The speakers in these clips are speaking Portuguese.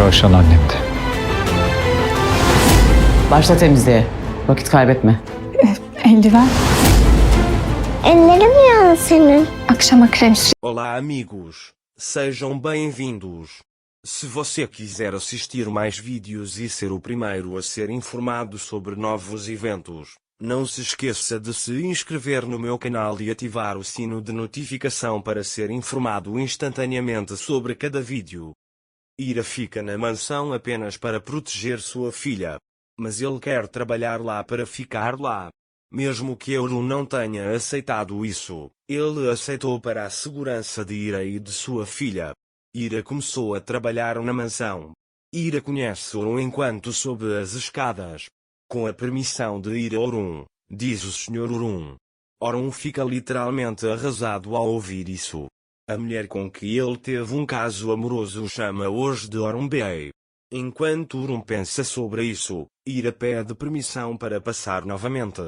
Roshan annemdi. Başla temizliğe. Vakit kaybetme. Eldiven. Ellerim yandı senin. Akşama krem sür. Olá, amigos. Sejam bem-vindos. Se você quiser assistir mais vídeos e ser o primeiro a ser informado sobre novos eventos, não se esqueça de se inscrever no meu canal e ativar o sino de notificação para ser informado instantaneamente sobre cada vídeo. Ira fica na mansão apenas para proteger sua filha, mas ele quer trabalhar lá para ficar lá. Mesmo que Euron não tenha aceitado isso, ele aceitou para a segurança de Ira e de sua filha. Ira começou a trabalhar na mansão. Ira conhece Euron enquanto sobe as escadas. Com a permissão de Ira Euron, diz o Sr. Euron. Euron fica literalmente arrasado ao ouvir isso. A mulher com que ele teve um caso amoroso o chama hoje de Euron Bey. Enquanto Euron pensa sobre isso, Ira pede permissão para passar novamente.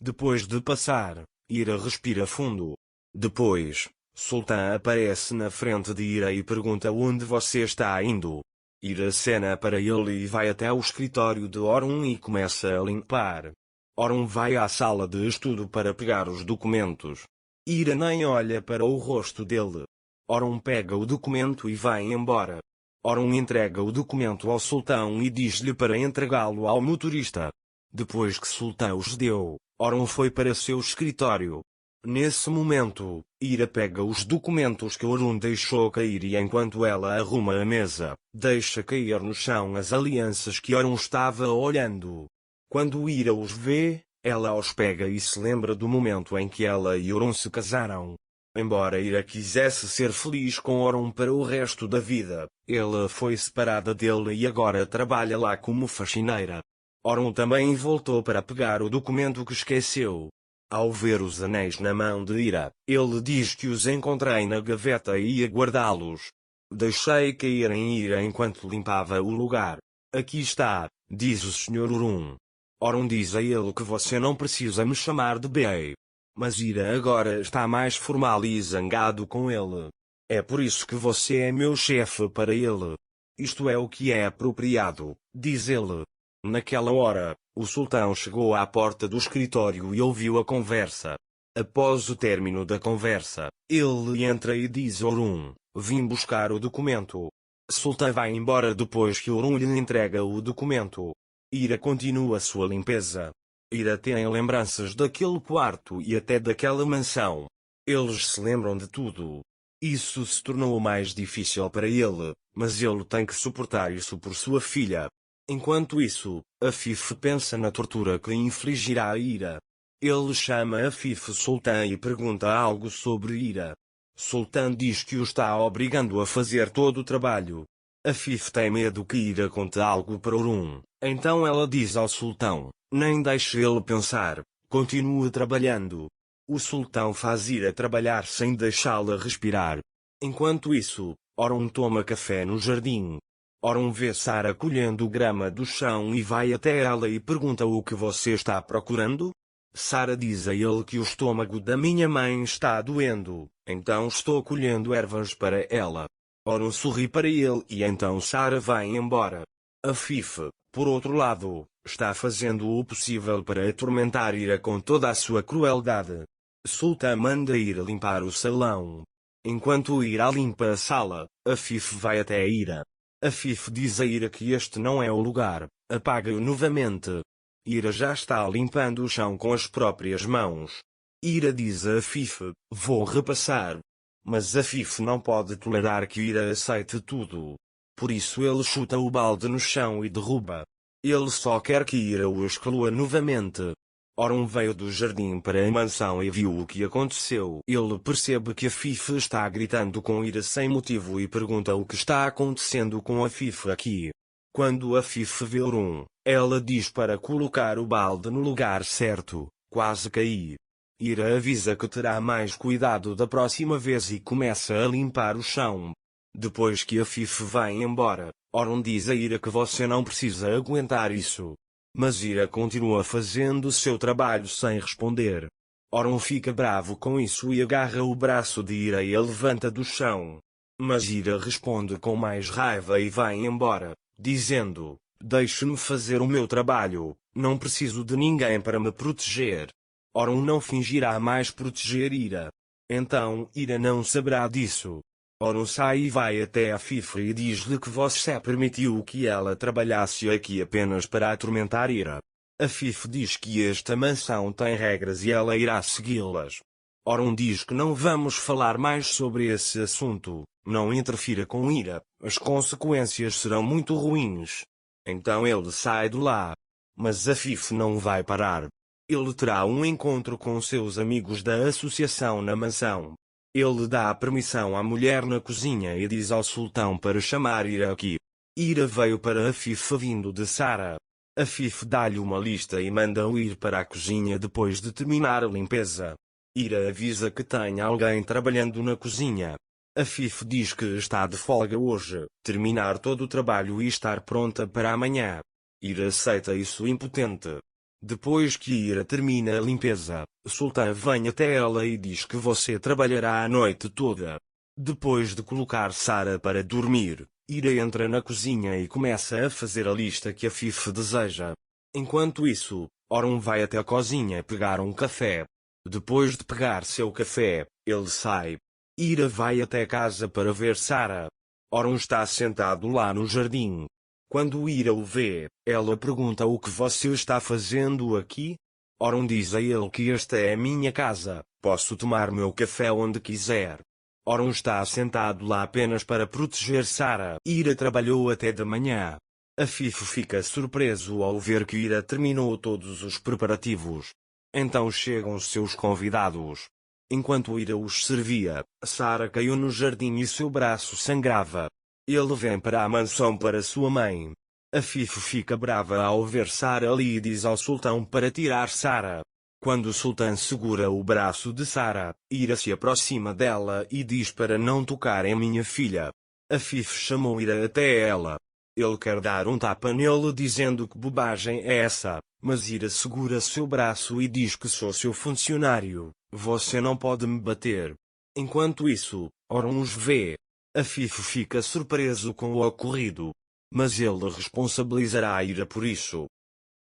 Depois de passar, Ira respira fundo. Depois, Sultan aparece na frente de Ira e pergunta onde você está indo. Ira acena para ele e vai até o escritório de Euron e começa a limpar. Euron vai à sala de estudo para pegar os documentos. Ira nem olha para o rosto dele. Euron pega o documento e vai embora. Euron entrega o documento ao Sultão e diz-lhe para entregá-lo ao motorista. Depois que Sultão os deu, Euron foi para seu escritório. Nesse momento, Ira pega os documentos que Euron deixou cair e enquanto ela arruma a mesa, deixa cair no chão as alianças que Euron estava olhando. Quando Ira os vê, ela os pega e se lembra do momento em que ela e Euron se casaram. Embora Ira quisesse ser feliz com Euron para o resto da vida, ela foi separada dele e agora trabalha lá como faxineira. Euron também voltou para pegar o documento que esqueceu. Ao ver os anéis na mão de Ira, ele diz que os encontrei na gaveta e ia guardá-los. Deixei cair em Ira enquanto limpava o lugar. Aqui está, diz o Sr. Euron. Euron diz a ele que você não precisa me chamar de Bey. Mas Ira agora está mais formal e zangado com ele. É por isso que você é meu chefe para ele. Isto é o que é apropriado, diz ele. Naquela hora, o sultão chegou à porta do escritório e ouviu a conversa. Após o término da conversa, ele entra e diz a Euron, vim buscar o documento. Sultão vai embora depois que Euron lhe entrega o documento. Ira continua sua limpeza. Ira tem lembranças daquele quarto e até daquela mansão. Eles se lembram de tudo. Isso se tornou mais difícil para ele, mas ele tem que suportar isso por sua filha. Enquanto isso, Afif pensa na tortura que infligirá a Ira. Ele chama Afif Sultan e pergunta algo sobre Ira. Sultan diz que o está obrigando a fazer todo o trabalho. Afif tem medo que Ira conte algo para Euron, então ela diz ao Sultão, nem deixe ele pensar, continue trabalhando. O Sultão faz Ira trabalhar sem deixá-la respirar. Enquanto isso, Euron toma café no jardim. Euron vê Sara colhendo grama do chão e vai até ela e pergunta o que você está procurando? Sara diz a ele que o estômago da minha mãe está doendo, então estou colhendo ervas para ela. Euron sorri para ele e então Sara vai embora. Afif, por outro lado, está fazendo o possível para atormentar Ira com toda a sua crueldade. Sultan manda Ira limpar o salão. Enquanto Ira limpa a sala, Afif vai até Ira. Afif diz a Ira que este não é o lugar, apaga-o novamente. Ira já está limpando o chão com as próprias mãos. Ira diz a Afif, vou repassar. Mas Afif não pode tolerar que Ira aceite tudo. Por isso ele chuta o balde no chão e derruba. Ele só quer que Ira o exclua novamente. Euron veio do jardim para a mansão e viu o que aconteceu. Ele percebe que Afif está gritando com Ira sem motivo e pergunta o que está acontecendo com Afif aqui. Quando Afif vê Euron, ela diz para colocar o balde no lugar certo, quase caí. Ira avisa que terá mais cuidado da próxima vez e começa a limpar o chão. Depois que Afif vai embora, Euron diz a Ira que você não precisa aguentar isso. Mas Ira continua fazendo seu trabalho sem responder. Euron fica bravo com isso e agarra o braço de Ira e a levanta do chão. Mas Ira responde com mais raiva e vai embora, dizendo: deixe-me fazer o meu trabalho, não preciso de ninguém para me proteger. Orun não fingirá mais proteger Ira. Então Ira não saberá disso. Orun sai e vai até a Fife e diz-lhe que você permitiu que ela trabalhasse aqui apenas para atormentar Ira. A Fife diz que esta mansão tem regras e ela irá segui-las. Orun diz que não vamos falar mais sobre esse assunto, não interfira com Ira, as consequências serão muito ruins. Então ele sai de lá. Mas a Fife não vai parar. Ele terá um encontro com seus amigos da associação na mansão. Ele dá permissão à mulher na cozinha e diz ao sultão para chamar Ira aqui. Ira veio para a Fife vindo de Sara. A Fife dá-lhe uma lista e manda-o ir para a cozinha depois de terminar a limpeza. Ira avisa que tem alguém trabalhando na cozinha. A Fife diz que está de folga hoje, terminar todo o trabalho e estar pronta para amanhã. Ira aceita isso impotente. Depois que Ira termina a limpeza, Sultan vem até ela e diz que você trabalhará a noite toda. Depois de colocar Sara para dormir, Ira entra na cozinha e começa a fazer a lista que a Fife deseja. Enquanto isso, Orun vai até a cozinha pegar um café. Depois de pegar seu café, ele sai. Ira vai até casa para ver Sara. Orun está sentado lá no jardim. Quando Ira o vê, ela pergunta o que você está fazendo aqui? Orun diz a ele que esta é minha casa, posso tomar meu café onde quiser. Orun está sentado lá apenas para proteger Sara. Ira trabalhou até de manhã. A Fife fica surpreso ao ver que Ira terminou todos os preparativos. Então chegam seus convidados. Enquanto Ira os servia, Sara caiu no jardim e seu braço sangrava. Ele vem para a mansão para sua mãe. A Fife fica brava ao ver Sara ali e diz ao sultão para tirar Sara. Quando o sultão segura o braço de Sara, Ira se aproxima dela e diz para não tocar em minha filha. A Fife chamou Ira até ela. Ele quer dar um tapa nele dizendo que bobagem é essa, mas Ira segura seu braço e diz que sou seu funcionário, você não pode me bater. Enquanto isso, Orun os vê. A Fife fica surpreso com o ocorrido. Mas ele responsabilizará Ira por isso.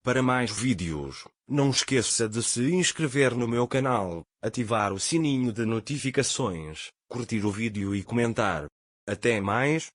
Para mais vídeos, não esqueça de se inscrever no meu canal, ativar o sininho de notificações, curtir o vídeo e comentar. Até mais.